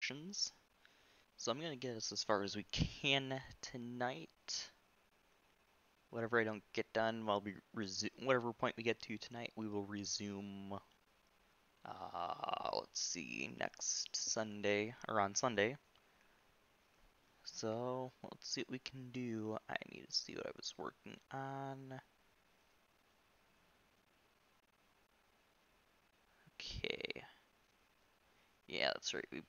options. So I'm gonna get us as far as we can tonight. Whatever I don't get done, while we whatever point we get to tonight, we will resume. Let's see, next Sunday or on Sunday. So let's see what we can do. I need to see what I was working on. Okay. Yeah, that's right. We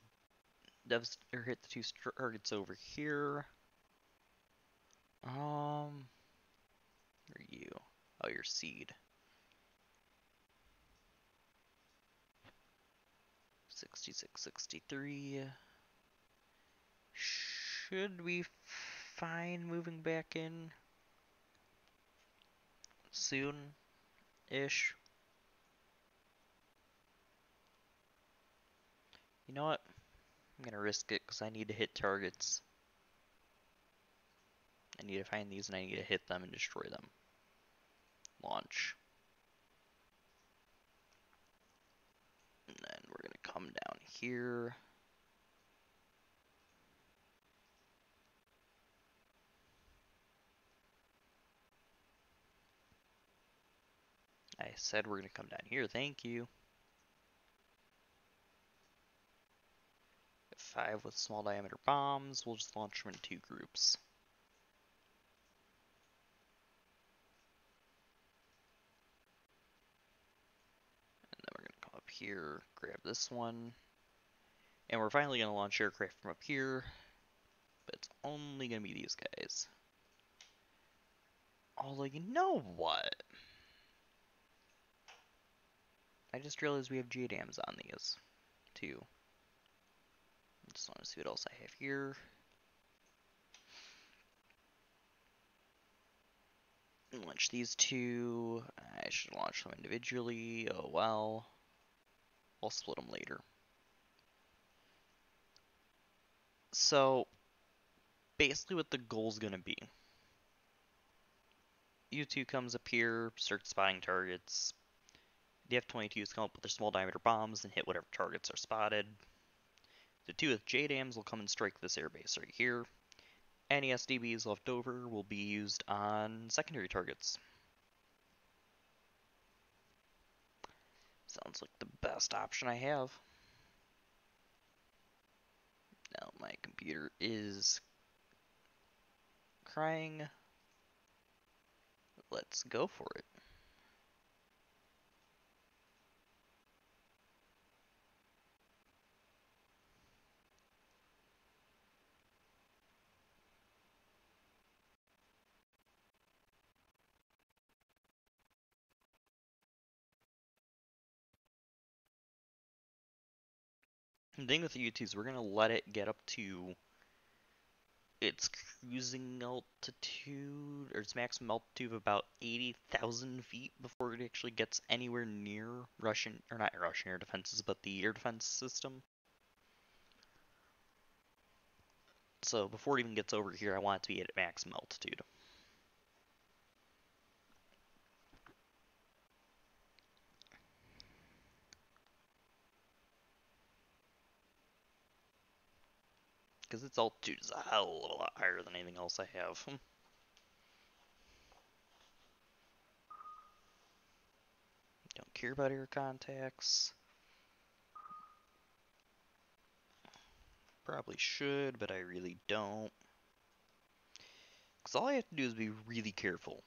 hit the two targets over here. Where are you? Oh, your seed. 66, 63. Should be fine moving back in soon-ish. You know what? I'm gonna risk it because I need to hit targets. I need to find these and I need to hit them and destroy them. Launch. And then we're gonna come down here. I said we're gonna come down here, thank you. 5 with small diameter bombs, we'll just launch them in 2 groups. And then we're gonna come up here, grab this one. And we're finally gonna launch aircraft from up here, but it's only gonna be these guys. Although, you know what? I just realized we have JDAMs on these, too. Just want to see what else I have here. Launch these 2. I should launch them individually. Oh well. I'll split them later. So, basically what the goal's gonna be. U2 comes up here, starts spotting targets. The F-22s come up with their small diameter bombs and hit whatever targets are spotted. The 2 with JDAMs will come and strike this airbase right here. Any SDBs left over will be used on secondary targets. Sounds like the best option I have. Now my computer is crying. Let's go for it. The thing with the U2s, we're going to let it get up to its cruising altitude, or its maximum altitude of about 80,000 feet before it actually gets anywhere near Russian, or not Russian air defenses, but the air defense system. So before it even gets over here, I want it to be at maximum altitude. Because its altitude is a hell of a lot higher than anything else I have. Don't care about air contacts. Probably should, but I really don't. Because all I have to do is be really careful.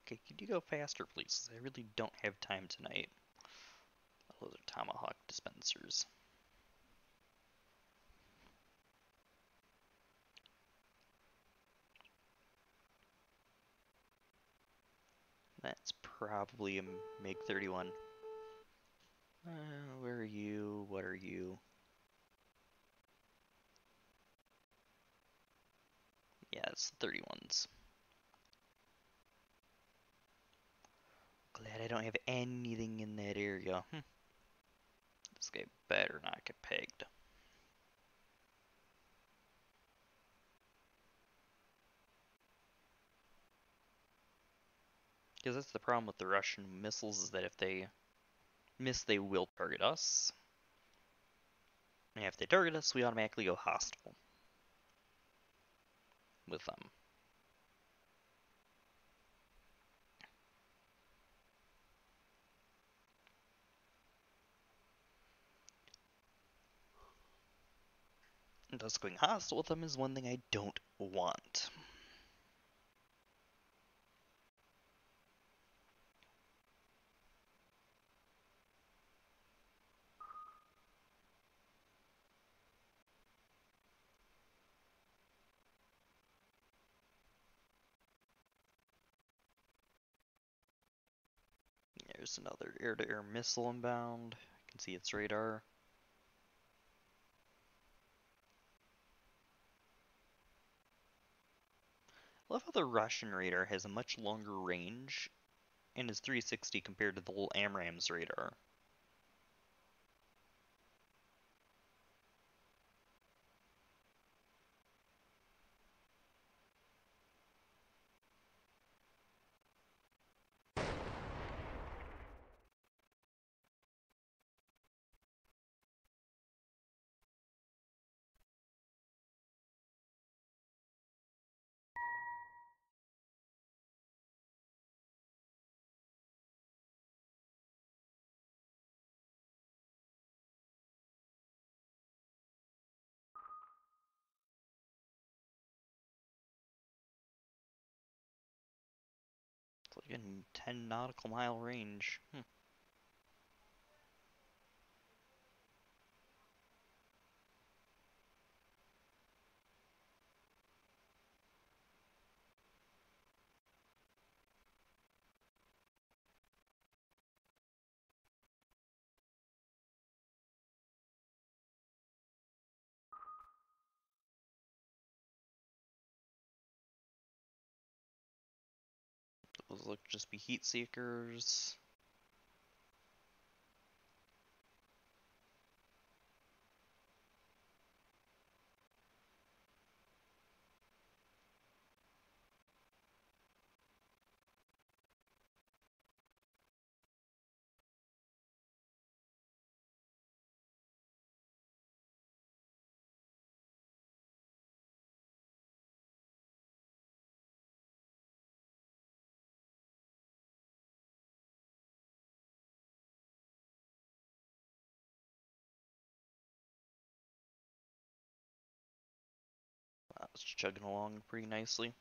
Okay, could you go faster, please? I really don't have time tonight. Oh, those are Tomahawk dispensers. That's probably a MiG-31. Where are you? What are you? Yeah, it's 31s. Glad I don't have anything in that area. This guy better not get pegged. Because that's the problem with the Russian missiles, is that if they miss, they will target us. And if they target us, we automatically go hostile with them. And thus going hostile with them is one thing I don't want. There's another air-to-air missile inbound. I can see its radar. I love how the Russian radar has a much longer range and is 360 compared to the little AMRAAM's radar. It's like a 10 nautical mile range. Those look just be heat seekers. Wow, it's chugging along pretty nicely.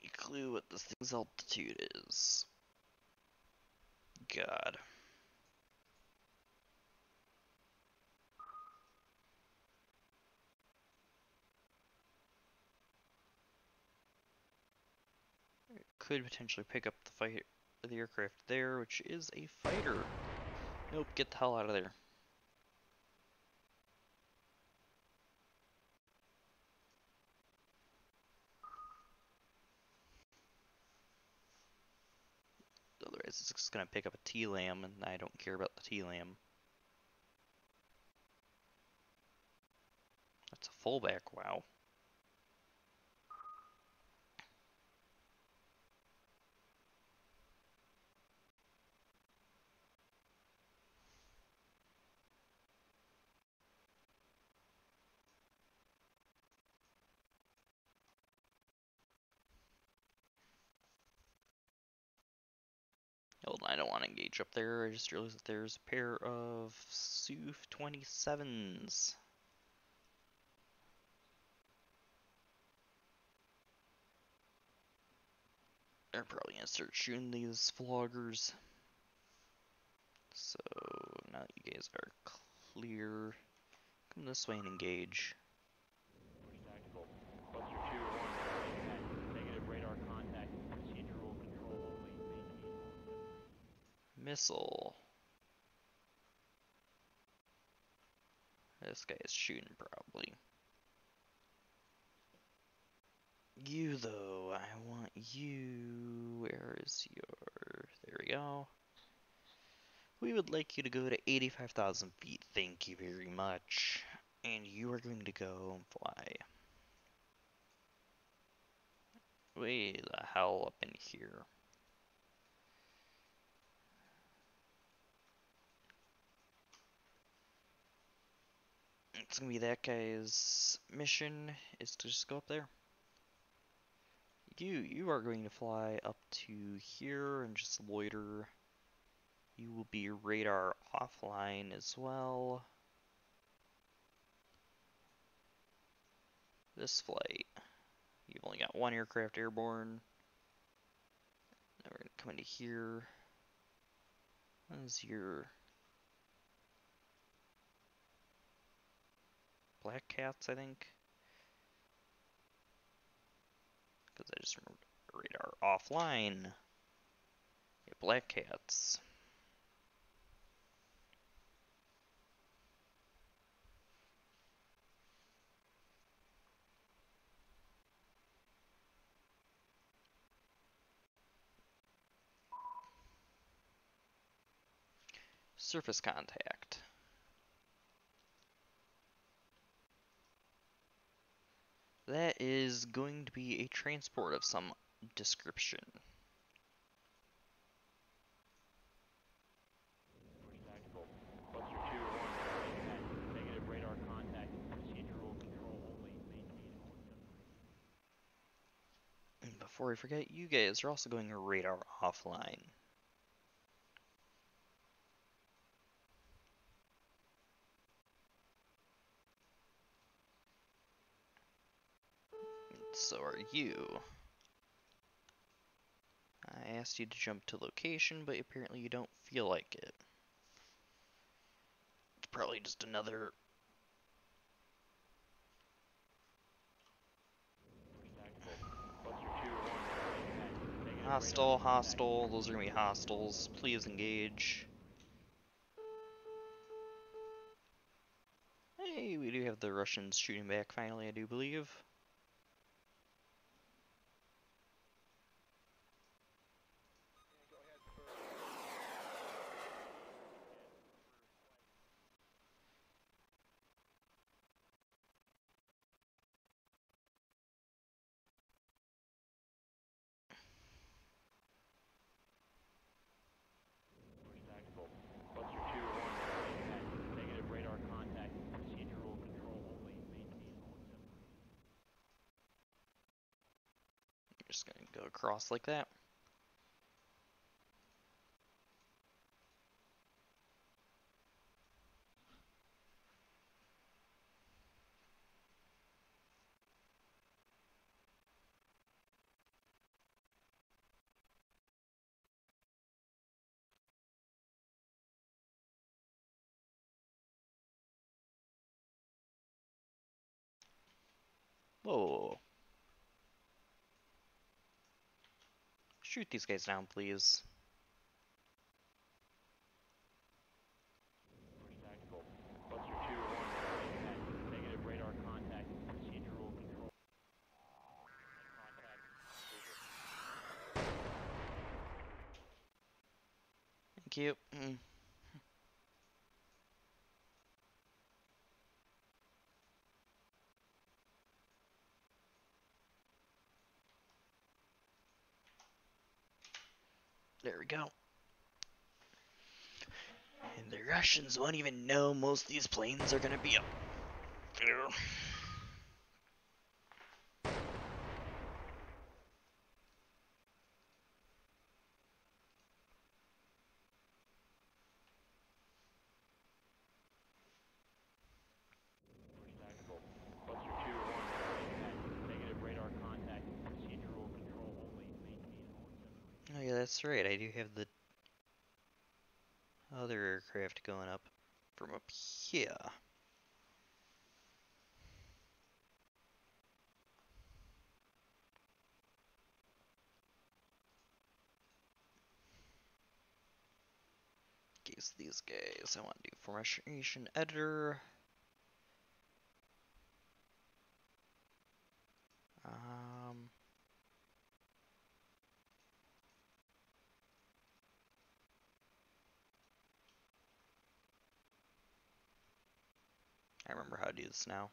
Any clue what this thing's altitude is? God. Could potentially pick up the aircraft there, which is a fighter. Nope, get the hell out of there. Otherwise, it's just gonna pick up a T-Lam, and I don't care about the T-Lam. That's a fullback, wow. Hold on, I don't want to engage up there. I just realized that there's a pair of Su-27s. They're probably gonna start shooting these floggers. So now that you guys are clear, come this way and engage. Tactical. Buster 2, on negative radar contact, procedural control only, maintain. Missile. This guy is shooting probably. You though, I want you. Where is your... There we go. We would like you to go to 85,000 feet. Thank you very much. And you are going to go and fly way the hell up in here. It's gonna be that guy's mission is to just go up there. You are going to fly up to here and just loiter. You will be radar offline as well. This flight, you've only got one aircraft airborne. Now we're gonna come into here. That's your black cats, I think. Because I just remembered radar offline. Yeah, black cats. Surface contact. That is going to be a transport of some description. Tactical. Buster 2-1, negative radar contact, procedural control only, maintain all acceptable. And before I forget, you guys are also going radar offline. And so are you. I asked you to jump to location, but apparently you don't feel like it. It's probably just another Tactical. Buster 2-1, negative radar hostile, contact, hostile. Those are gonna be procedural hostiles. control Please only, engage. Hey, we do have the Russians shooting back finally, I do believe. Tactical. Buster 2-1, negative radar contact, procedural control only, maintain all acceptable. You're just gonna go across like that. Whoa. Shoot these guys down, please. Tactical. Buster 2-1, negative radar contact, procedural control. Contact visual. Thank you. There we go. And the Russians won't even know most of these planes are gonna be up there. Tactical. Buster 2-1, negative radar contact, procedural control only, maintain all acceptable. Oh yeah, that's right. I do have the other aircraft going up from up here. In case these guys, I want to do formation editor. Um, I remember how to do this now.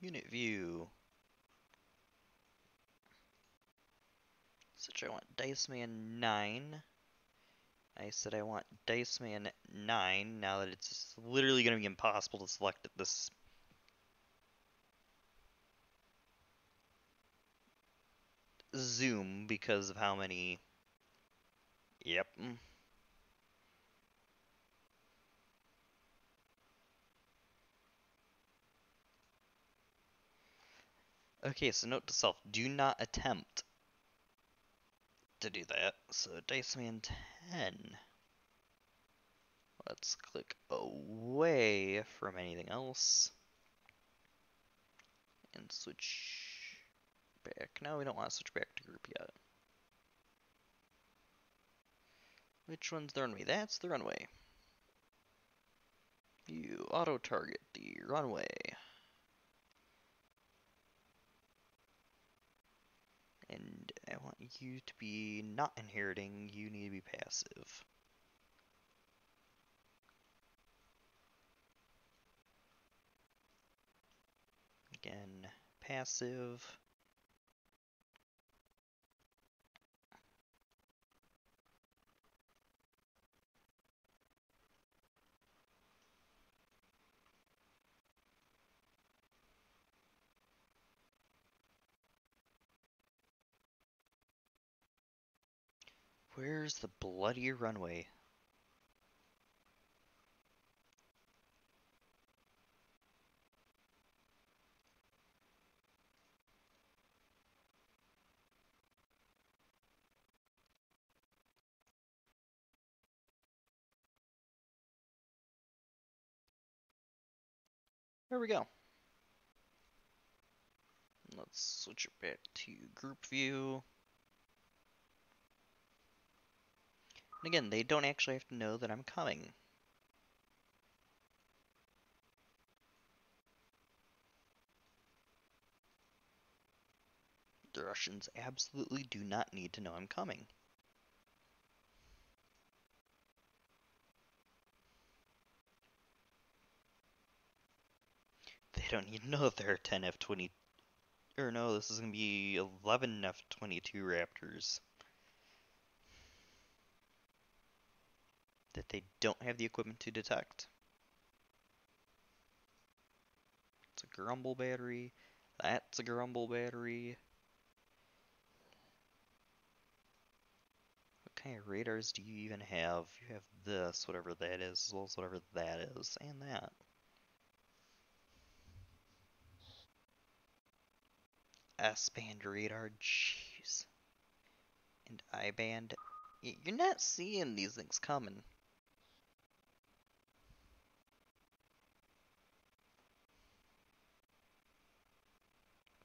Unit view. Such I want Diceman 9. I said I want Diceman 9 now that it's literally going to be impossible to select at this zoom because of how many. Yep. Okay, so note to self, do not attempt to do that. So Diceman 10. Let's click away from anything else and switch back. No, we don't want to switch back to group yet. Which one's the runway? That's the runway. You auto-target the runway. And I want you to be not inheriting, you need to be passive. Again, passive. Where's the bloody runway? There we go. Let's switch it back to group view. And again, they don't actually have to know that I'm coming. The Russians absolutely do not need to know I'm coming. They don't need to know if there are 10 F-20, or no, this is going to be 11 F-22 Raptors. That they don't have the equipment to detect. It's a Grumble battery. That's a Grumble battery. What kind of radars do you even have? You have this, whatever that is, as well as whatever that is, and that. S-band radar, jeez. And I-band. You're not seeing these things coming.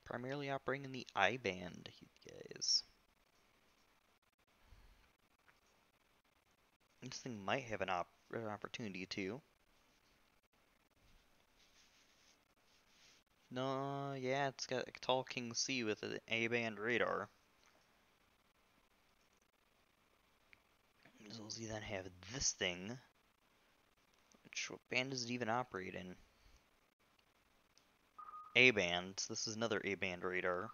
Primarily operating in the I-band, you guys. This thing might have an opportunity too. No, yeah, it's got a tall King C with an A-band radar. So you then have this thing. Which, what band does it even operate in? A-band. This is another A-band radar.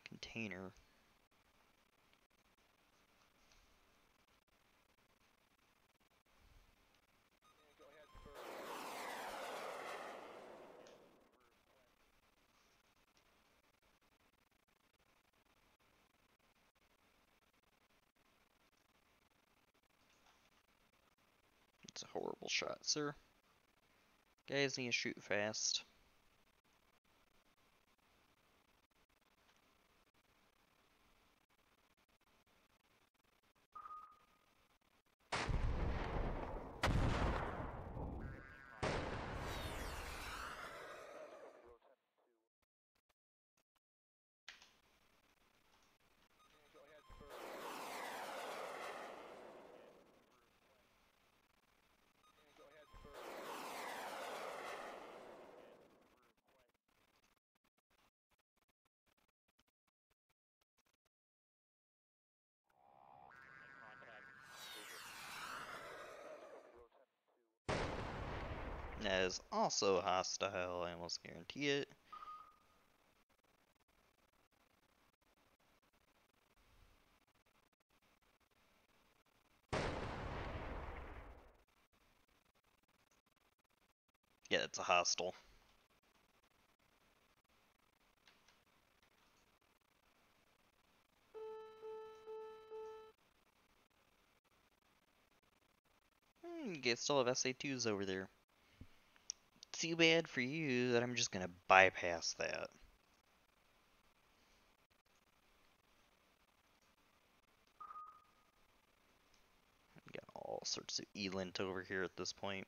Container. It's a horrible shot, sir. Guys need to shoot fast. That is also hostile, I almost guarantee it. Yeah, it's a hostile. You guys still have SA2s over there. Too bad for you that I'm just gonna bypass that. Got all sorts of elint over here at this point.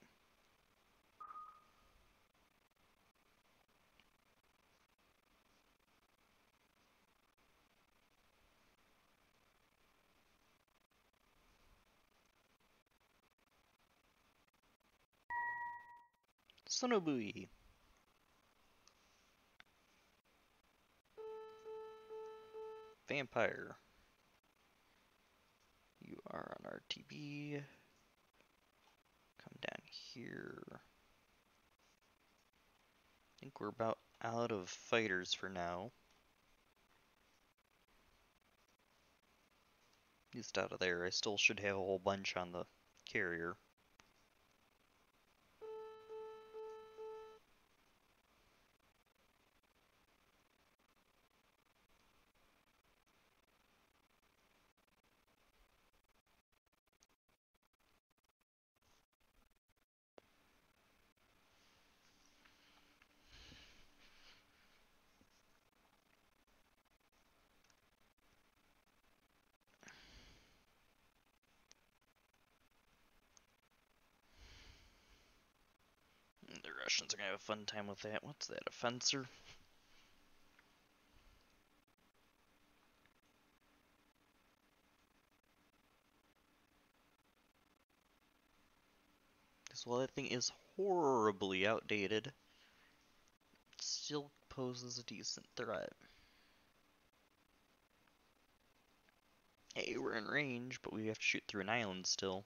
Sonobui. Vampire. You are on RTB. Come down here. I think we're about out of fighters for now. At least out of there. I still should have a whole bunch on the carrier. The Russians are gonna have a fun time with that. What's that, a fencer? Because while that thing is horribly outdated, it still poses a decent threat. Hey, we're in range, but we have to shoot through an island still.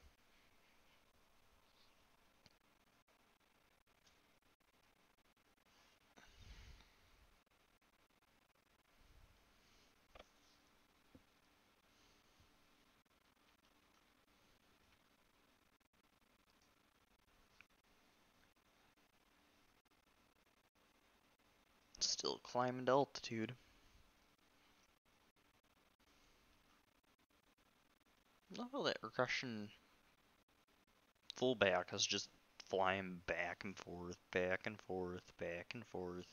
Still climbing to altitude. Oh, that Russian fullback is just flying back and forth, back and forth, back and forth.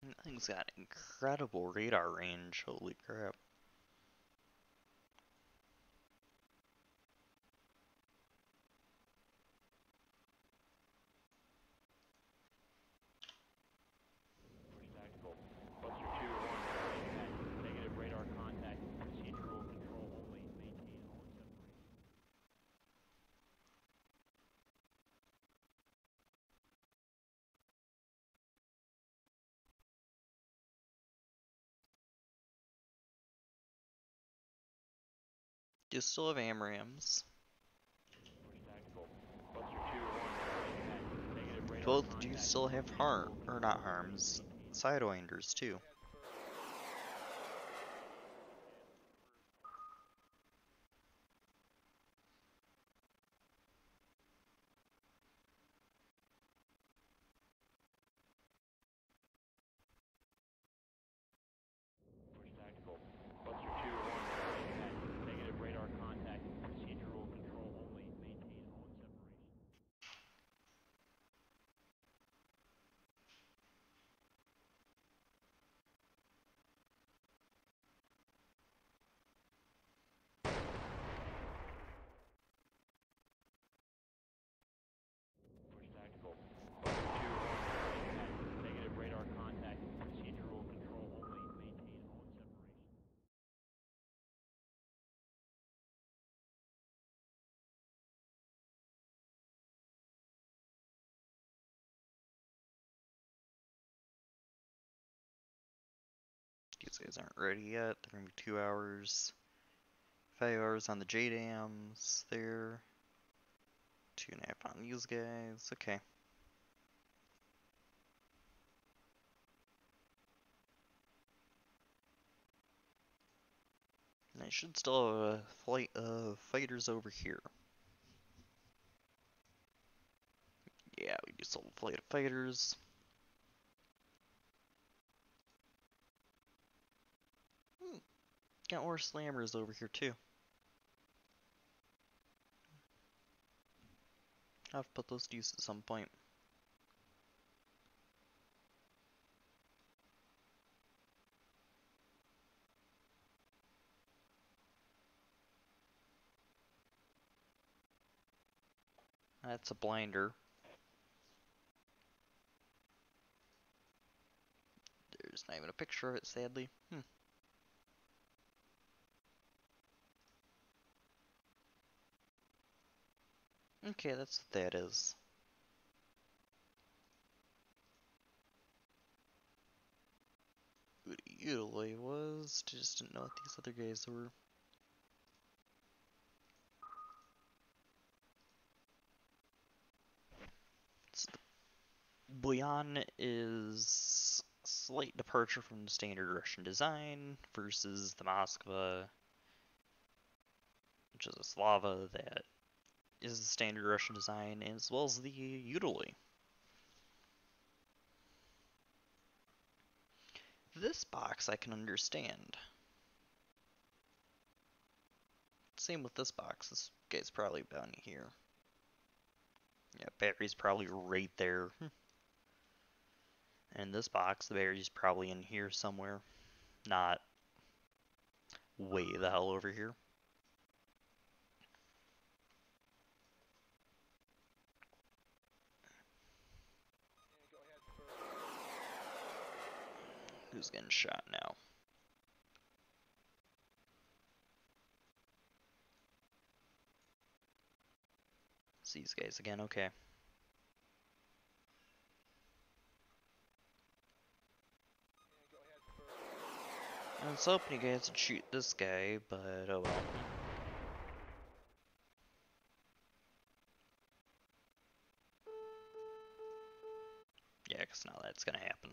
That thing's got incredible radar range, holy crap. First tactical. Buster 2 1 contact. Negative radar contact. Procedural control only. Maintain all separation. Do still have AMRAMs. First tactical. Buster 2 1 contact. Negative radar Both do contact. still have harm, Procedural or control not only. harms, Maintain all sidewinders too. First tactical. Buster 2 1 contact. Negative radar contact. Procedural control only. Maintain all separation. These guys aren't ready yet. They're gonna be 2 hours. 5 hours on the JDAMs there. 2.5 on these guys. Okay. And I should still have a flight of fighters over here. Yeah, we do still have a flight of fighters. Got more slammers over here too. I'll have to put those to use at some point. That's a blinder. There's not even a picture of it, sadly. Okay, that's what that is. What it usually was, just didn't know what these other guys were. So the Boyan is a slight departure from the standard Russian design versus the Moskva, which is a Slava that is the standard Russian design, as well as the Udally. This box I can understand. Same with this box. This guy's probably down here. Yeah, battery's probably right there. And this box, the battery's probably in here somewhere. Not way the hell over here. Who's getting shot now? It's these guys again, okay. I was hoping you guys would shoot this guy, but oh well. Yeah, because now that's gonna happen.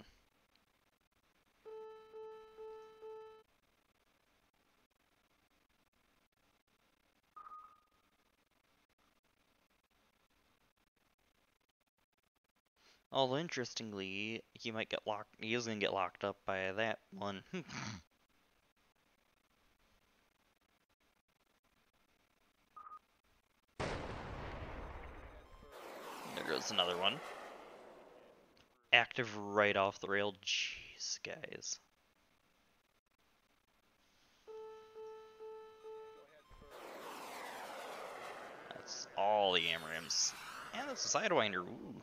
Although interestingly, he might get locked. He is gonna get locked up by that one. There goes another one. Active right off the rail. Jeez, guys. That's all the AMRAMs. And that's a Sidewinder. Ooh.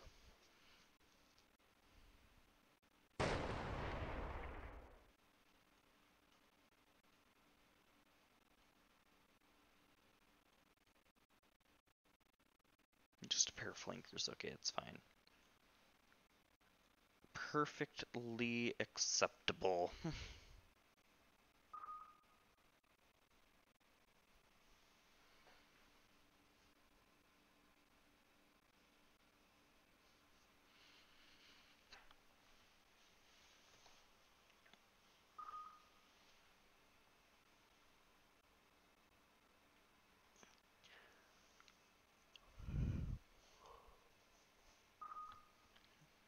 Just a pair of flankers. Okay, it's fine. Perfectly acceptable.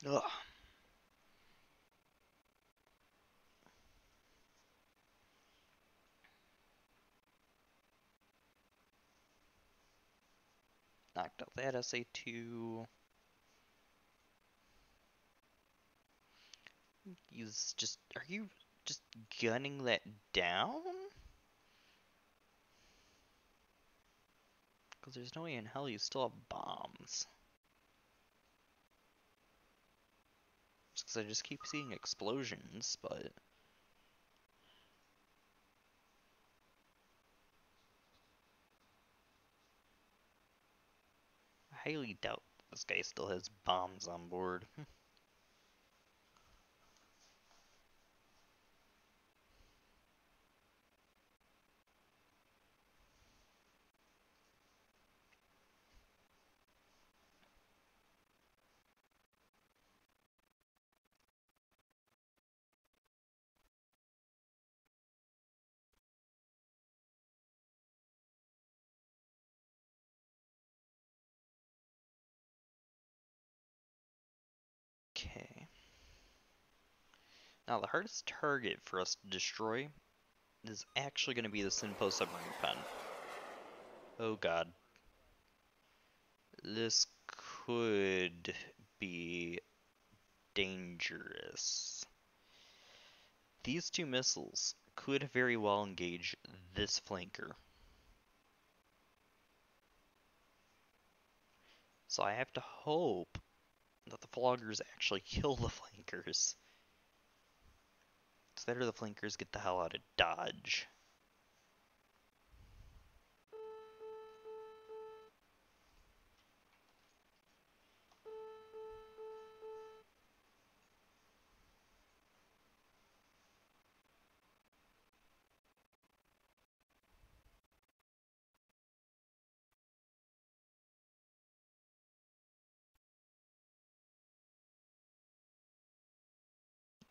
Ugh. Knocked out that SA2. He's just. Are you just gunning that down? Because there's no way in hell you still have bombs. Just because I just keep seeing explosions, but. I highly doubt this guy still has bombs on board. Now, the hardest target for us to destroy is actually going to be the Sinpo submarine pen. Oh god. This could be dangerous. These two missiles could very well engage this flanker. So I have to hope that the floggers actually kill the flankers. It's better the flankers get the hell out of Dodge.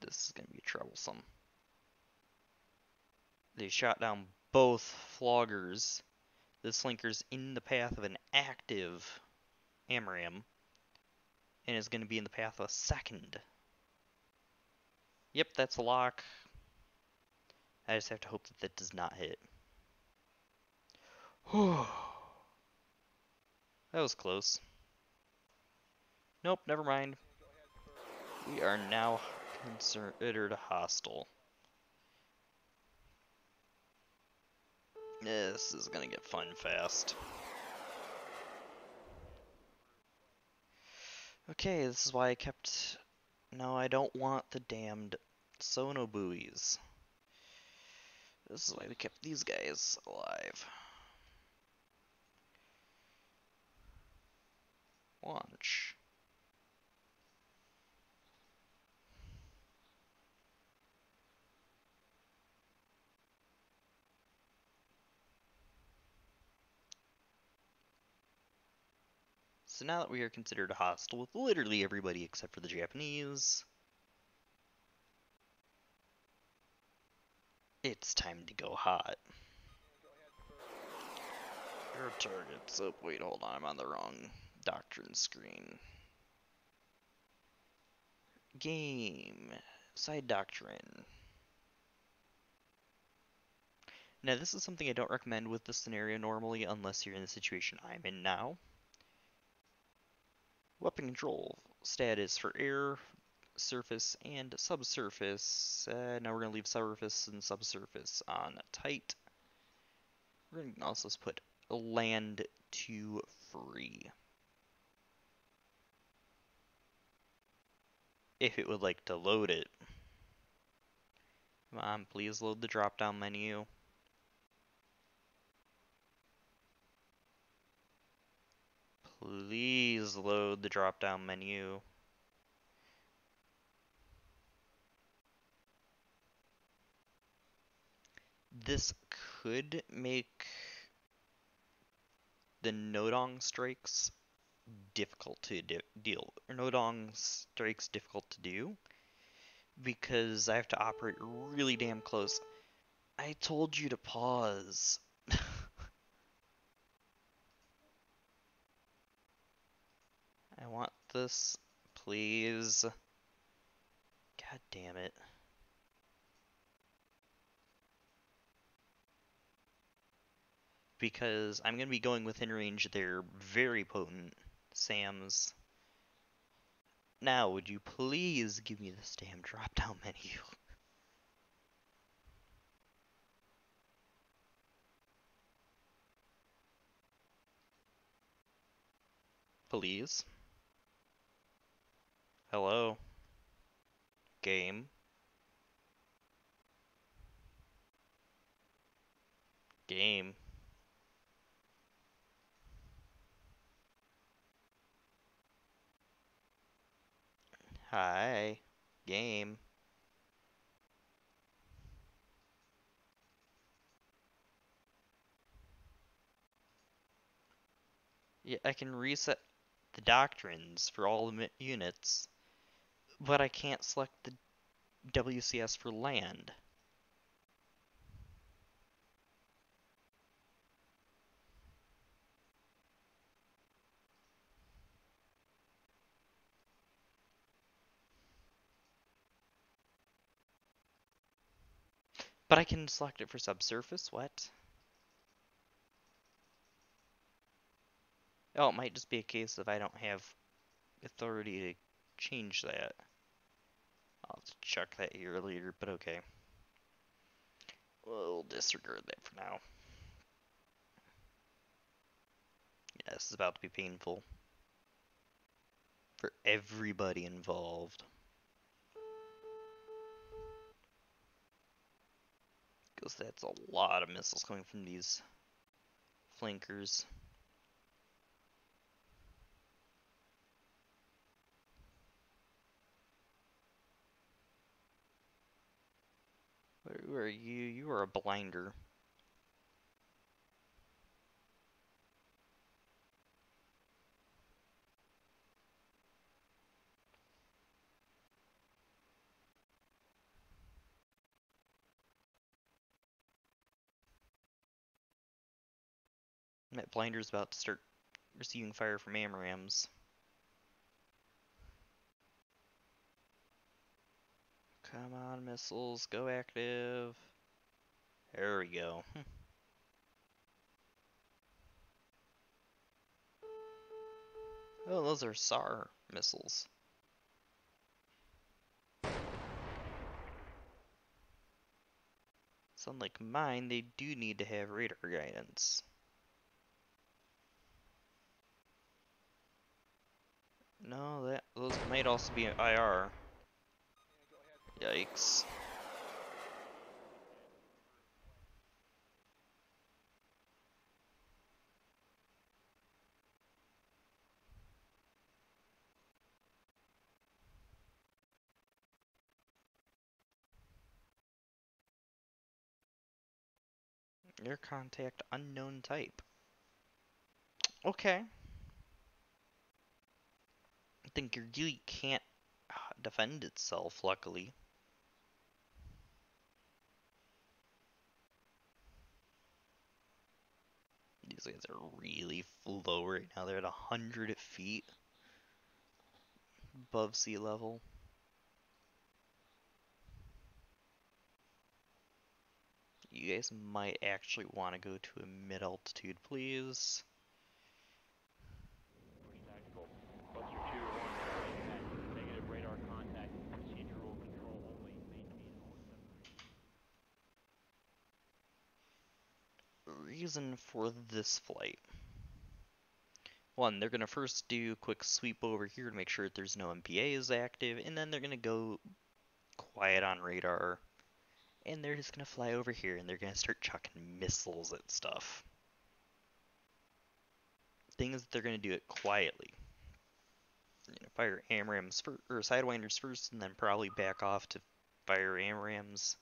This is going to be troublesome. They shot down both floggers. This flanker's in the path of an active AMRAAM and is going to be in the path of a second. Yep, that's a lock. I just have to hope that that does not hit. That was close. Nope, never mind. We are now considered hostile. This is gonna get fun fast. Okay, this is why I kept... No, I don't want the damned sono buoys. This is why we kept these guys alive. Launch. So now that we are considered hostile with literally everybody except for the Japanese, it's time to go hot. Your targets. Oh, wait, hold on, I'm on the wrong doctrine screen. Game. Side doctrine. Now, this is something I don't recommend with this scenario normally, unless you're in the situation I'm in now. Weapon control status for air, surface, and subsurface. Now we're going to leave surface and subsurface on tight. We're going to also put land to free. If it would like to load it. Come on, please load the drop-down menu. Please load the drop-down menu. This could make the Nodong strikes difficult to deal, or Nodong strikes difficult to do, because I have to operate really damn close. I told you to pause. I want this, please. God damn it. Because I'm going to be going within range. They're very potent SAMs. Now, would you please give me this damn drop-down menu? Please? Hello? Game? Game? Hi? Game? Yeah, I can reset the doctrines for all the units, but I can't select the WCS for land. But I can select it for subsurface. What? Oh, it might just be a case of I don't have authority to change that. I'll have to check that here later, but okay. We'll disregard that for now. Yeah, this is about to be painful for everybody involved. Because that's a lot of missiles coming from these flankers. Who are you? You are a blinder. That blinder's about to start receiving fire from AMRAMs. Come on, missiles, go active. There we go. Oh, those are SAR missiles. So unlike mine, they do need to have radar guidance. No, those might also be IR. Yikes. Air contact unknown type. Okay. I think your Geely can't defend itself, luckily. These guys are really low right now. They're at 100 feet above sea level. You guys might actually want to go to a mid-altitude, please. First tactical. Buster 2-1, negative radar contact, procedural control only, maintain all accessories. Reason for this flight. One, they're going to first do a quick sweep over here to make sure that there's no MPAs active, and then they're going to go quiet on radar, and they're just going to fly over here, and they're going to start chucking missiles at stuff. Thing is that they're going to do it quietly. They're going to fire AMRAMs or Sidewinders first, and then probably back off to fire AMRAMs.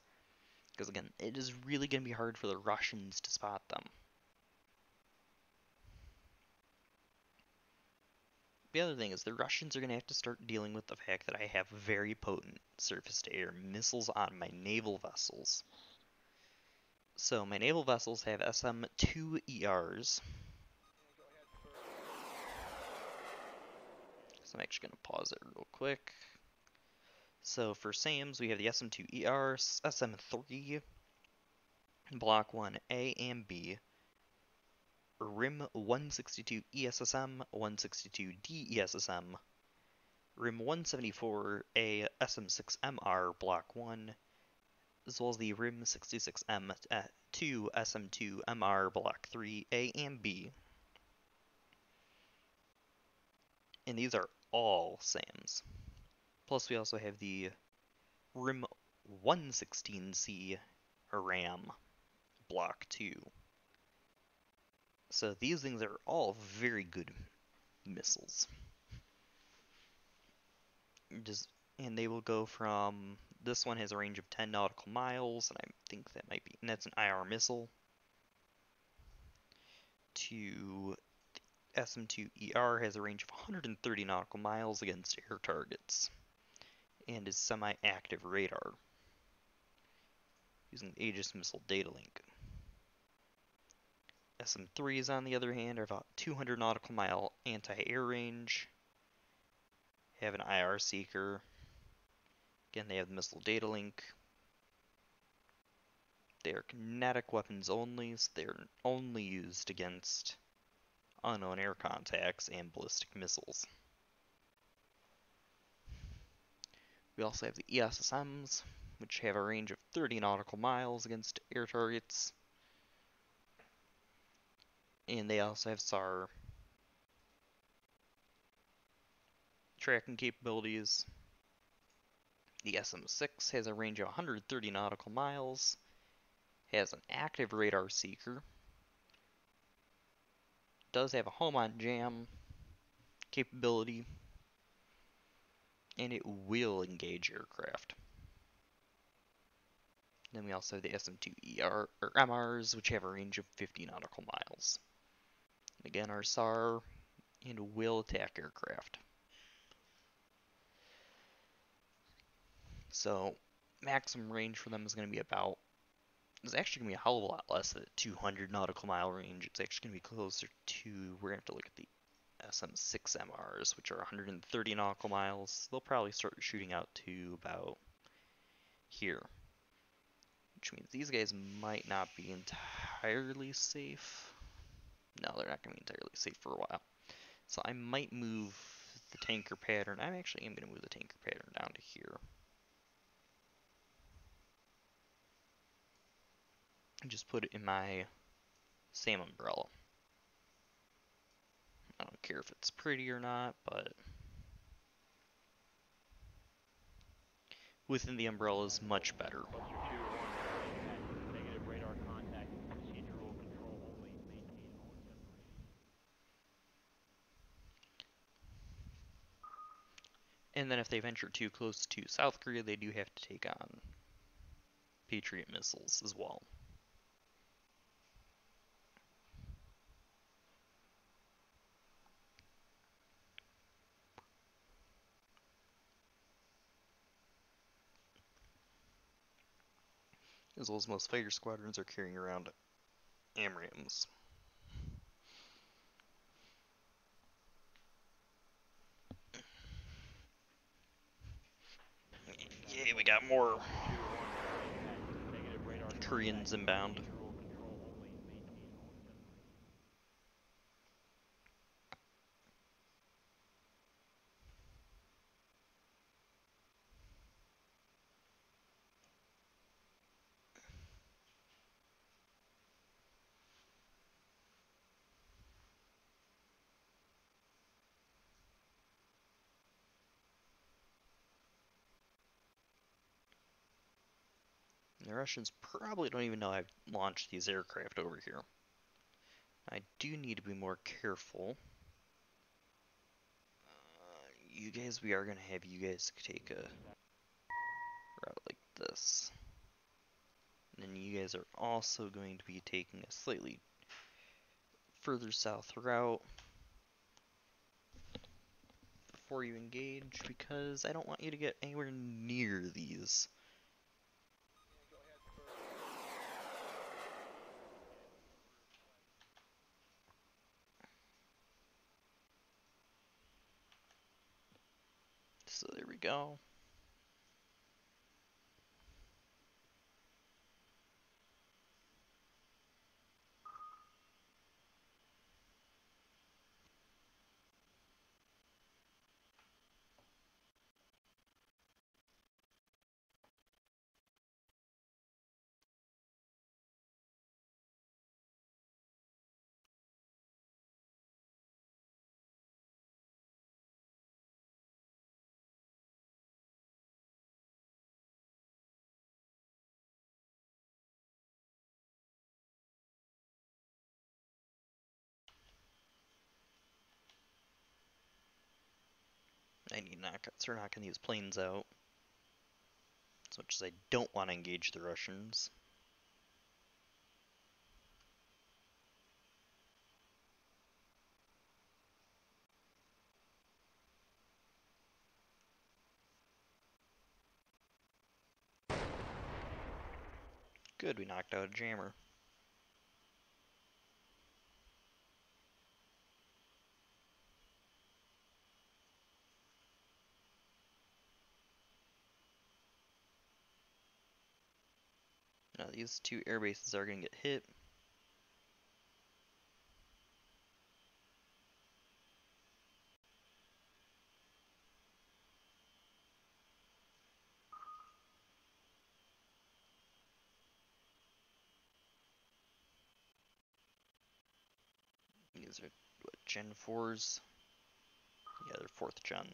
Because again, it is really going to be hard for the Russians to spot them. The other thing is the Russians are going to have to start dealing with the fact that I have very potent surface-to-air missiles on my naval vessels. So my naval vessels have SM-2 ERs. So I'm actually going to pause it real quick. So for SAMs, we have the SM-2 ER, SM-3, Block 1 A and B, RIM 162 ESSM, 162 DESSM, RIM 174A SM6MR Block 1, as well as the RIM 66M2 SM2MR Block 3 A and B. And these are all SAMs. Plus we also have the RIM 116C RAM Block 2. So these things are all very good missiles. And they will go from, this one has a range of 10 nautical miles, and I think that might be, and that's an IR missile, to SM-2ER has a range of 130 nautical miles against air targets, and is semi-active radar, using the Aegis missile data link. SM-3s, on the other hand, are about 200 nautical mile anti-air range, have an IR seeker. Again, they have the missile data link. They are kinetic weapons only, so they're only used against unknown air contacts and ballistic missiles. We also have the ESSMs, which have a range of 30 nautical miles against air targets. And they also have SAR tracking capabilities. The SM-6 has a range of 130 nautical miles, has an active radar seeker, does have a home on jam capability, and it will engage aircraft. Then we also have the SM-2ER or MRs, which have a range of 50 nautical miles. And again, are SAR and will attack aircraft. So maximum range for them is going to be about, it's actually going to be a hell of a lot less than a 200 nautical mile range. It's actually going to be closer to, we're going to have to look at the SM-6 MRs, which are 130 nautical miles. They'll probably start shooting out to about here, which means these guys might not be entirely safe. No, they're not going to be entirely safe for a while. So I might move the tanker pattern. I actually am going to move the tanker pattern down to here. And just put it in my same umbrella. I don't care if it's pretty or not, but within the umbrella is much better. Buster 2-1, negative radar contact, procedural control only, maintain all separation. And then if they venture too close to South Korea, they do have to take on Patriot missiles as well. As well as most fighter squadrons are carrying around AMRAAMs. Yeah, we got more Koreans inbound. The Russians probably don't even know I've launched these aircraft over here. I do need to be more careful. You guys, we are going to have you guys take a route like this. And then you guys are also going to be taking a slightly further south route before you engage, because I don't want you to get anywhere near these. So there we go. I need knockouts. Start knocking these planes out. As much as I don't want to engage the Russians. Good, we knocked out a jammer. Now these two air bases are going to get hit. These are what, Gen 4s? Yeah, they're 4th gen.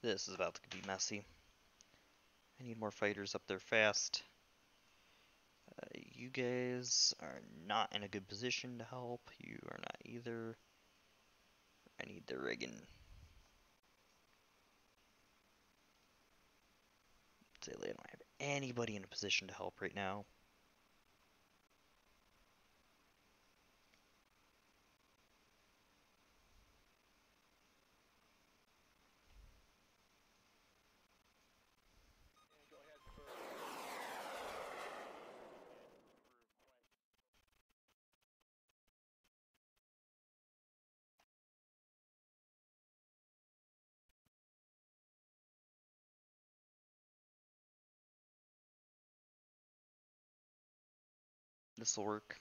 This is about to be messy. I need more fighters up there fast. You guys are not in a good position to help. You are not either. I need the rigging. Say they don't have anybody in a position to help right now. This will work.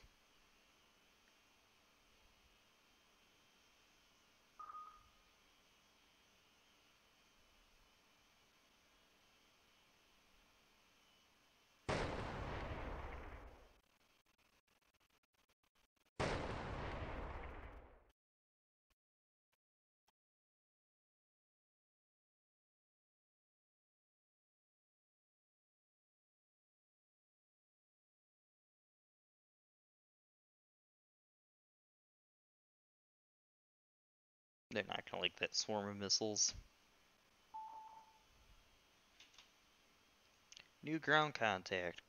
They're not gonna like that swarm of missiles. New ground contact.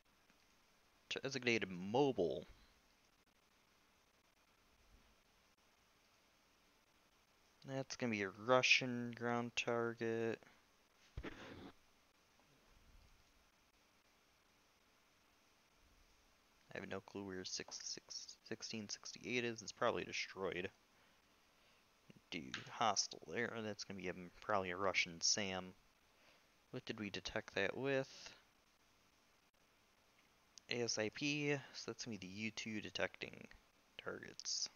Designated mobile. That's gonna be a Russian ground target. I have no clue where 1668 is. It's probably destroyed. Dude, hostile there. That's gonna be probably a Russian SAM. What did we detect that with? ASIP. So that's gonna be the U2 detecting targets.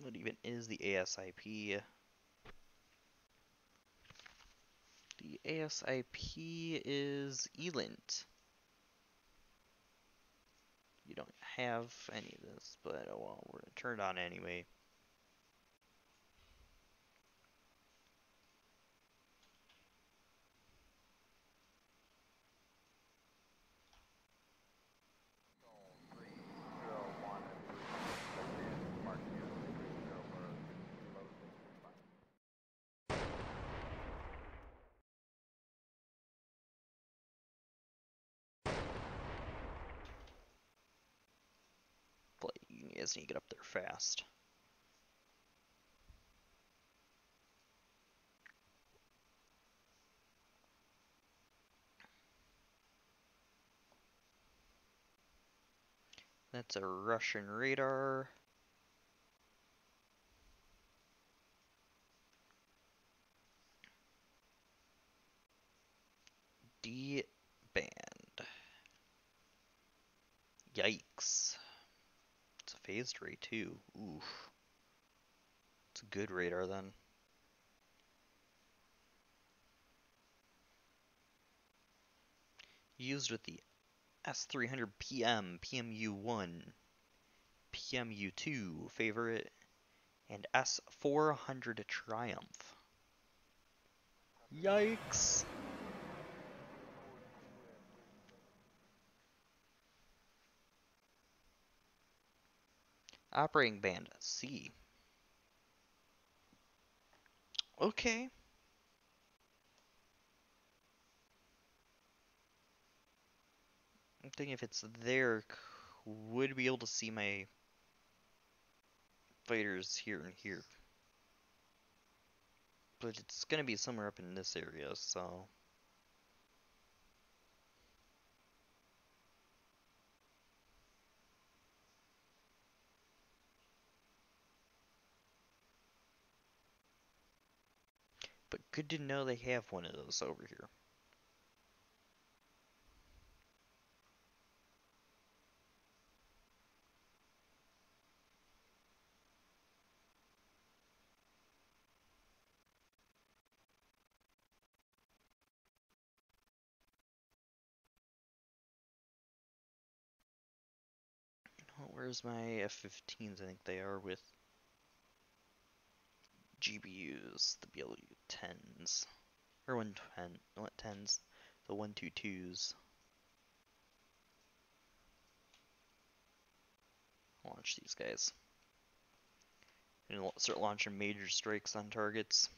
What even is the ASIP? The ASIP is ELINT. You don't have any of this, but oh well, we're gonna turn it on anyway. But you guys need to get up there fast. That's a Russian radar. D-band. Yikes. It's a phased ray too. Oof. It's a good radar then. Used with the S300PM, PMU1, PMU2 favorite, and S400 Triumph. Yikes! Operating band C. Okay. I'm thinking if it's there, would be able to see my fighters here and here. But it's gonna be somewhere up in this area, so. But good to know they have one of those over here. Oh, where's my F-15s? I think they are with GPUs, the BLU-10s. Or 110, what 10s? The 122s. Launch these guys. And start launching major strikes on targets.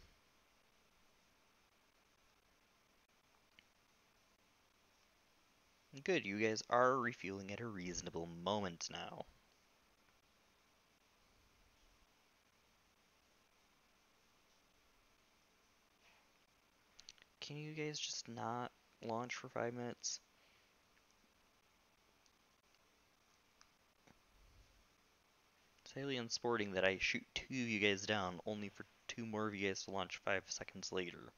Good, you guys are refueling at a reasonable moment now. Can you guys just not launch for 5 minutes? It's highly unsporting that I shoot 2 of you guys down, only for 2 more of you guys to launch 5 seconds later.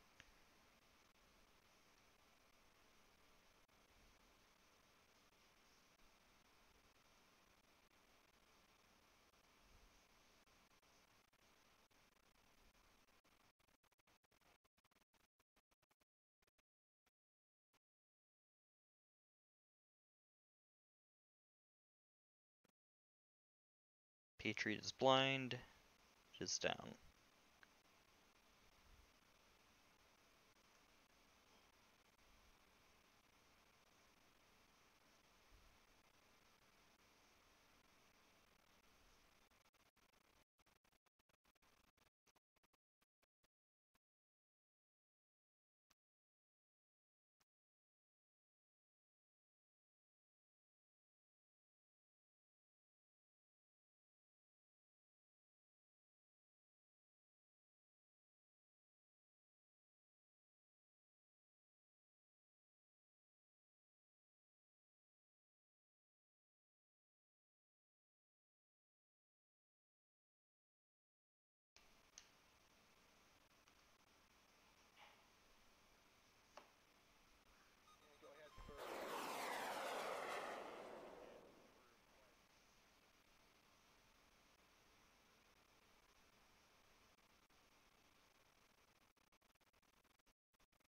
Patriot is blind, it is down.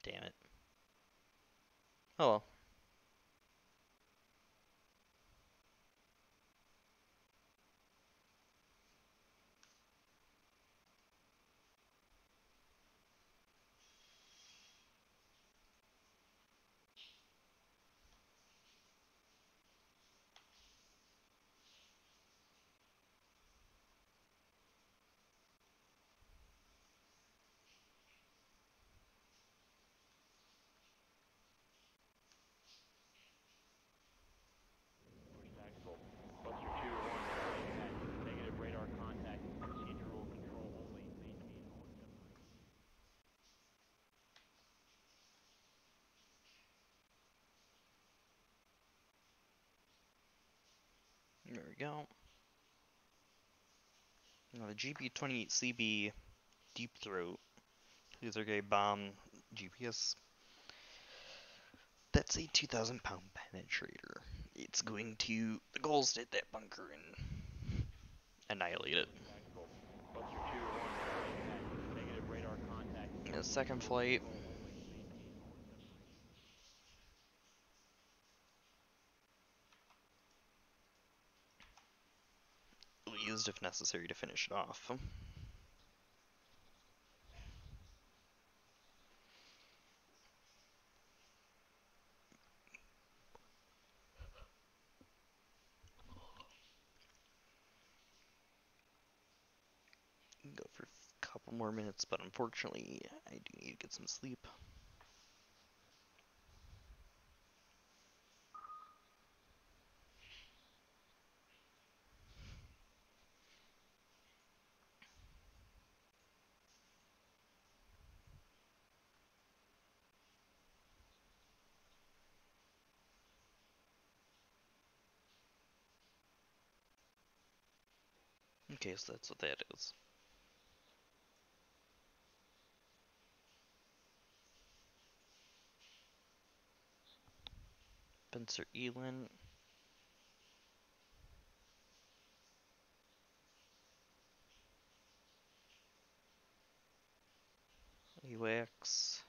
Damn it. Oh well. Push tactical. Buster 2-1, at negative radar contact. Procedural control only. Maintain all acceptors. There we go. Now the GB28CB Deep Throat. These are gonna bomb GPS That's a 2,000-pound penetrator. It's going to the goals hit that bunker and annihilate it. Tactical. Buster 2-1, impact. Negative radar contact. Second Visual flight. control only. Maintain all separation. Used if necessary to finish it off. Go for a couple more minutes, but unfortunately, I do need to get some sleep. Okay, so that's what that is. Spencer Elin. UX.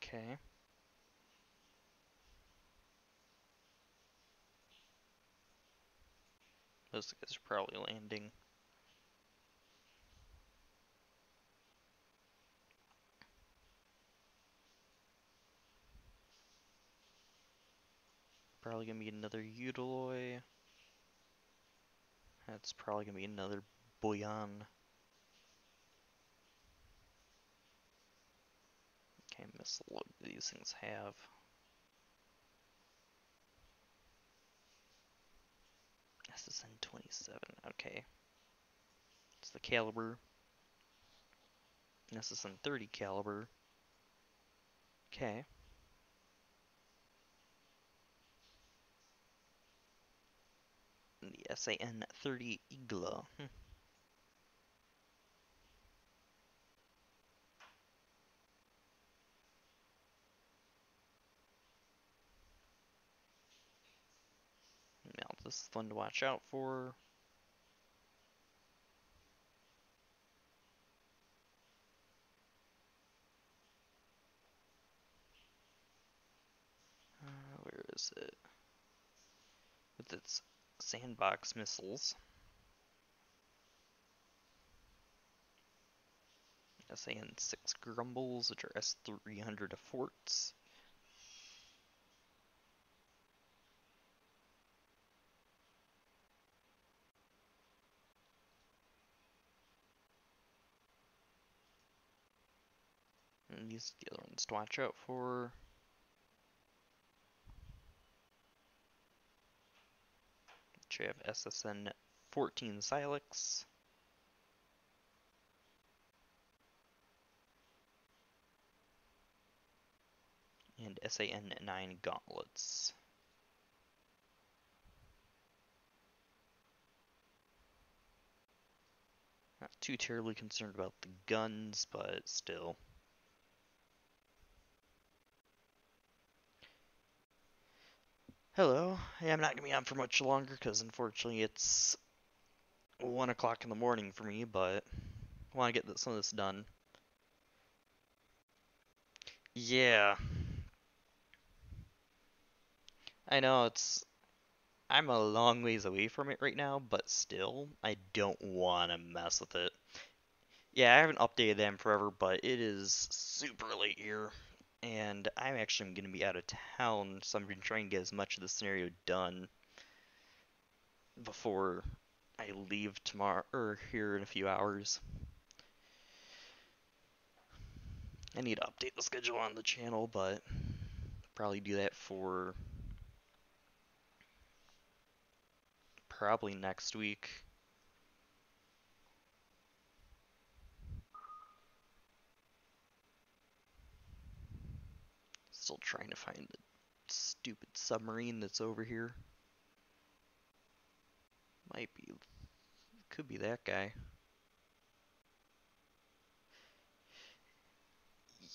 Okay. Those guys are probably landing. Probably gonna be another Utiloy. That's probably gonna be another Boyan. Okay, missile load do these things have? SSN 27. Okay. It's the caliber. SSN 30 caliber. Okay. And the SAN 30 Igla. Now this is fun to watch out for. Where is it? With its sandbox missiles. SAN 6 Grumbles, which are S300 forts. And these are the other ones to watch out for. Which I have SSN 14 Silex. And SAN 9 Gauntlets. Not too terribly concerned about the guns, but still. Hello. Yeah, I'm not going to be on for much longer because unfortunately it's 1 o'clock in the morning for me, but I want to get some of this done. Yeah, I know I'm a long ways away from it right now, but still, I don't want to mess with it. Yeah, I haven't updated them forever, but it is super late here, and I'm actually going to be out of town, so I'm going to try and get as much of the scenario done before I leave tomorrow, or here in a few hours. I need to update the schedule on the channel, but probably do that for probably next week. Still trying to find the stupid submarine that's over here. Might be, could be that guy.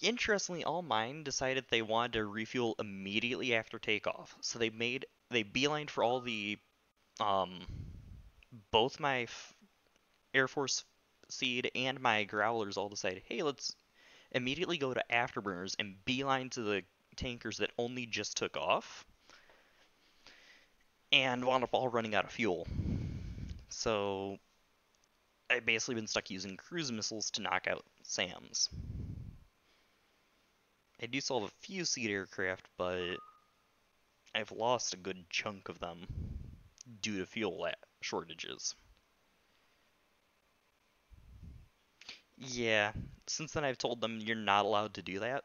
Interestingly, all mine decided they wanted to refuel immediately after takeoff. So they beelined for all the um both my Air Force Seed and my Growlers all decided, hey, let's immediately go to afterburners and beeline to the tankers that only just took off, and wound up all running out of fuel. So I've basically been stuck using cruise missiles to knock out SAMs. I do still have a few seed aircraft, but I've lost a good chunk of them due to fuel shortages. Yeah, since then I've told them you're not allowed to do that.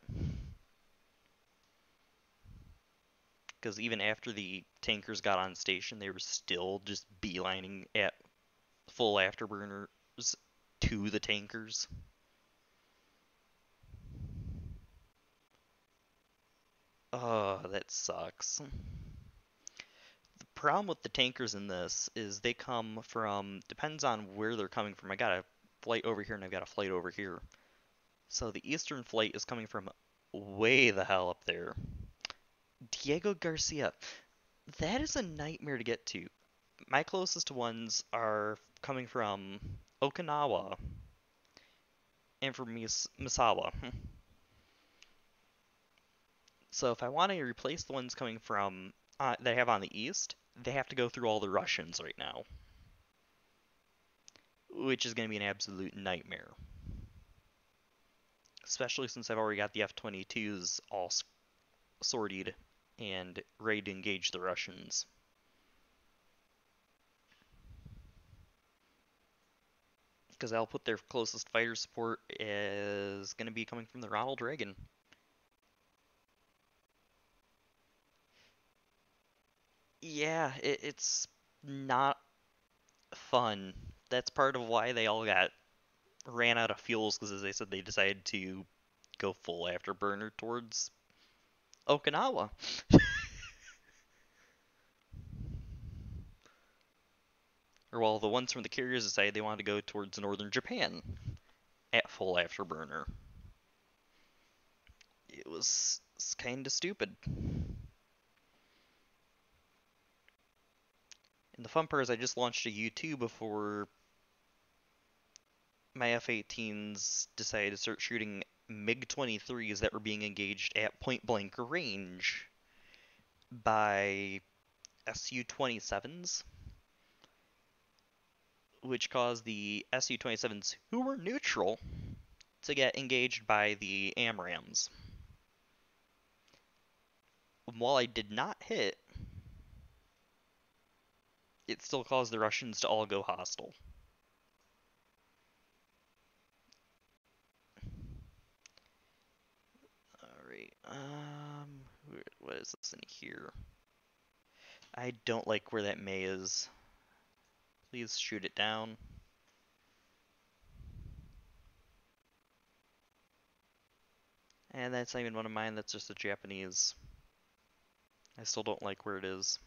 Because even after the tankers got on station, they were still just beelining at full afterburners to the tankers. Oh, that sucks. The problem with the tankers in this is they come from, depends on where they're coming from. I got a flight over here and I've got a flight over here. So the eastern flight is coming from way the hell up there. Diego Garcia. That is a nightmare to get to. My closest ones are coming from Okinawa and from Misawa. So if I want to replace the ones coming from that I have on the east, they have to go through all the Russians right now, which is going to be an absolute nightmare. Especially since I've already got the F-22s all sorted and ready to engage the Russians. Because I'll put their closest fighter support is going to be coming from the Ronald Reagan. Yeah, it's not fun. That's part of why they all ran out of fuels, because as they said, they decided to go full afterburner towards Okinawa. Or while the ones from the carriers decided they wanted to go towards northern Japan at full afterburner. It was kind of stupid. And the fun part is I just launched a U2 before my F-18s decided to start shooting MiG-23s that were being engaged at point-blank range by Su-27s, which caused the Su-27s, who were neutral, to get engaged by the AMRAAMs. While I did not hit, it still caused the Russians to all go hostile. Alright, what is this in here? I don't like where that May is. Please shoot it down. And that's not even one of mine, that's just a Japanese. I still don't like where it is.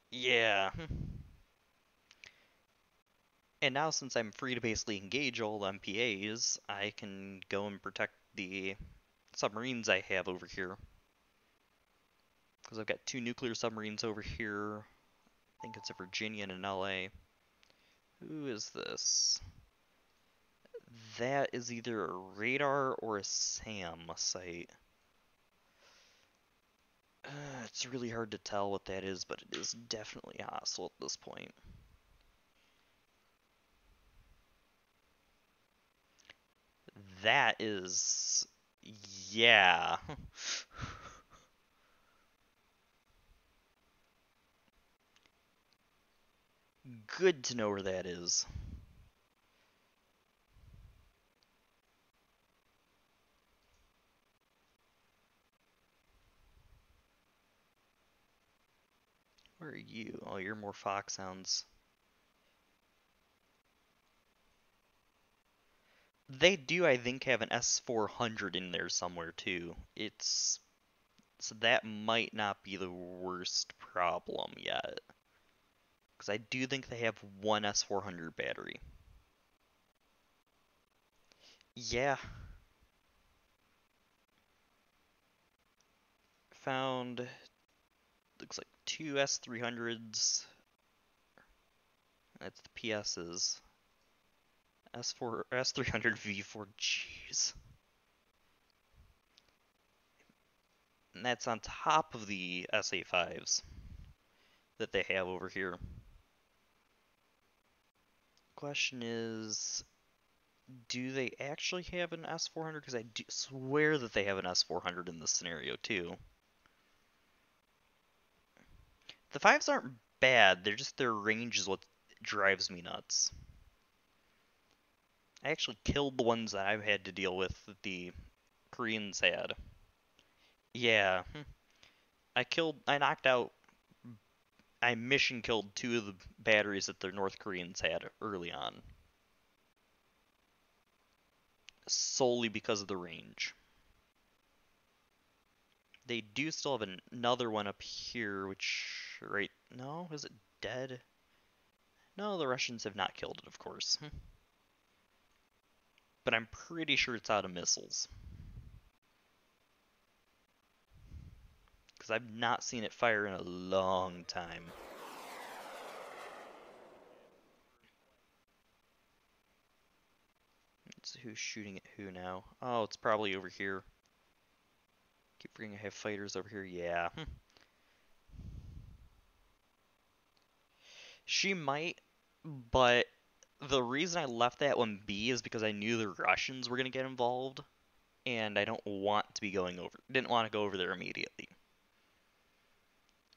Yeah. And now since I'm free to basically engage all the MPAs, I can go and protect the submarines I have over here. Because I've got two nuclear submarines over here. I think it's a Virginia and an LA. Who is this? That is either a radar or a SAM site. It's really hard to tell what that is, but it is definitely hostile at this point. That is... yeah. Good to know where that is. Where are you? Oh, you're more Foxhounds. They do, I think, have an S400 in there somewhere too. It's so that might not be the worst problem yet, because I do think they have one S400 battery. Yeah, found looks like two S300s. That's the PS's. S4 S300 V4. Jeez, and that's on top of the SA5s that they have over here. Question is, do they actually have an S400? Because I do swear that they have an S400 in this scenario too. The fives aren't bad. They're just their range is what drives me nuts. I actually killed the ones that I've had to deal with that the Koreans had. Yeah, I knocked out, I mission killed two of the batteries that the North Koreans had early on, solely because of the range. They do still have another one up here, which, right, no, is it dead? No, the Russians have not killed it, of course. But I'm pretty sure it's out of missiles. Because I've not seen it fire in a long time. Let's see who's shooting at who now. Oh, it's probably over here. Keep forgetting I have fighters over here. Yeah. She might, but the reason I left that one be is because I knew the Russians were going to get involved, and I don't want to be going over. Didn't want to go over there immediately.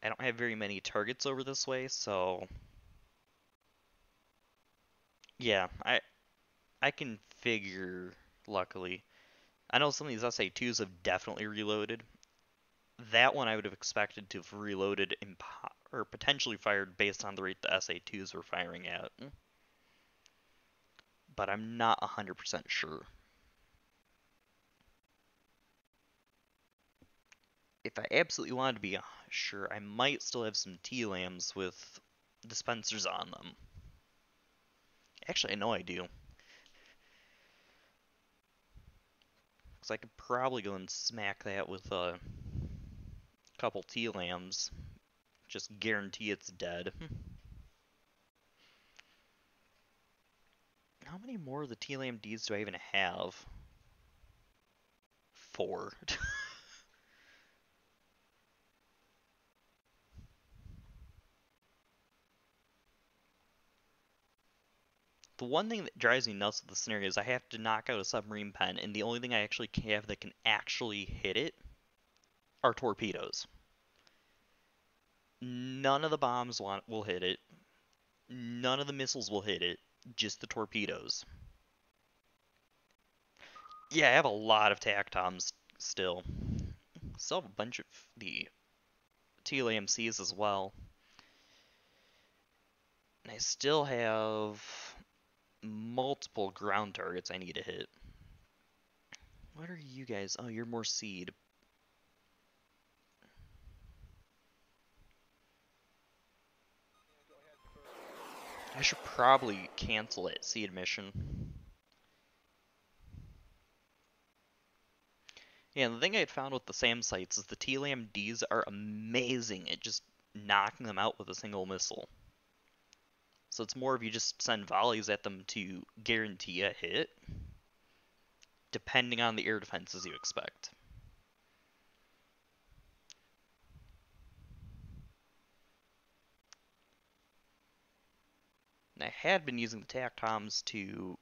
I don't have very many targets over this way, so yeah, I can figure. Luckily, I know some of these SA2s have definitely reloaded. That one I would have expected to have reloaded or potentially fired based on the rate the SA2s were firing at, but I'm not 100% sure. If I absolutely wanted to be sure, I might still have some T-lambs with dispensers on them. Actually, I know I do. Because I could probably go and smack that with a couple T-lambs. Just guarantee it's dead. How many more of the T-lamb-Ds do I even have? 4. The one thing that drives me nuts with the scenario is I have to knock out a submarine pen, and the only thing I actually have that can actually hit it are torpedoes. None of the bombs will hit it. None of the missiles will hit it. Just the torpedoes. Yeah, I have a lot of TACTOMs still. Still have a bunch of the TLAMCs as well. And I still have multiple ground targets I need to hit. What are you guys? Oh, you're more seed. I should probably cancel it, seed mission. Yeah, the thing I had found with the SAM sites is the TLAM-Ds are amazing at just knocking them out with a single missile. So it's more of you just send volleys at them to guarantee a hit, depending on the air defenses you expect. And I had been using the TACTOMs to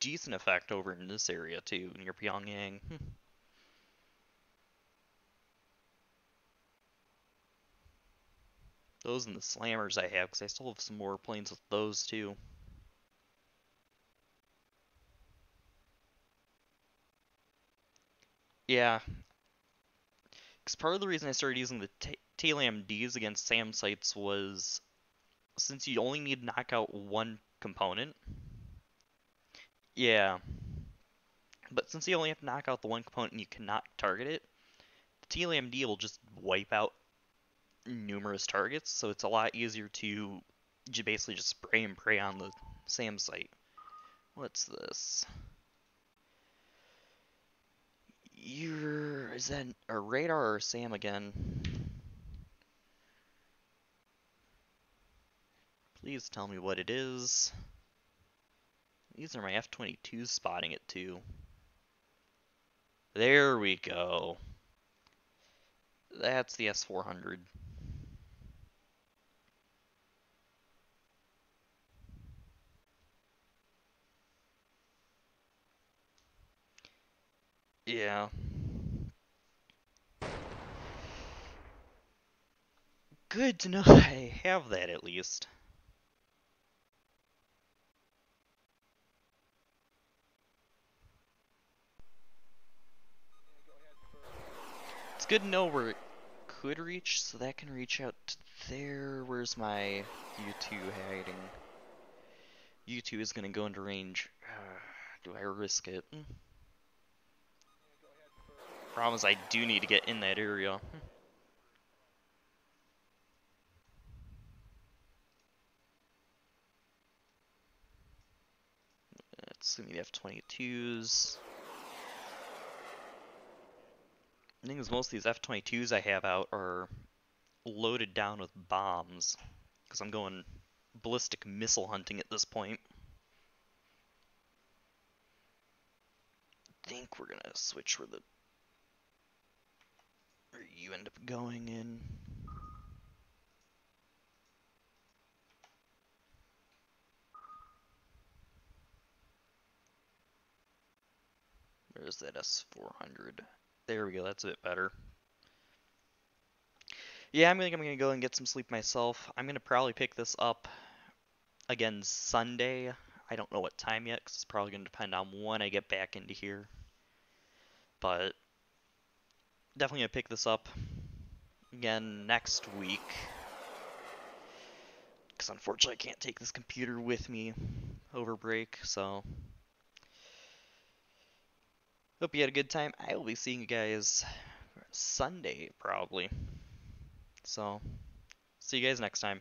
decent effect over in this area too, near Pyongyang. Those and the slammers I have, because I still have some more planes with those too. Yeah, because part of the reason I started using the TLMDs against SAM sites was since you only need to knock out one component. Yeah, but since you only have to knock out the one component and you cannot target it, the TLMD will just wipe out numerous targets, so it's a lot easier to basically just spray and pray on the SAM site. What's this? Is that a radar or SAM again? Please tell me what it is. These are my F-22s spotting it too. There we go. That's the S-400. Yeah. Good to know I have that at least. It's good to know where it could reach, so that can reach out to there. Where's my U-2 hiding? U-2 is gonna go into range. Do I risk it? Problem is I do need to get in that area. Let's see the F-22s. The thing is, most of these F-22s I have out are loaded down with bombs, because I'm going ballistic missile hunting at this point. I think we're gonna switch where you end up going in. Where's that S-400? There we go, that's a bit better. Yeah, I'm gonna go and get some sleep myself. I'm gonna probably pick this up again Sunday. I don't know what time yet, because it's probably gonna depend on when I get back into here. But definitely gonna pick this up again next week. Because unfortunately I can't take this computer with me over break, so hope you had a good time. I will be seeing you guys Sunday, probably. So, see you guys next time.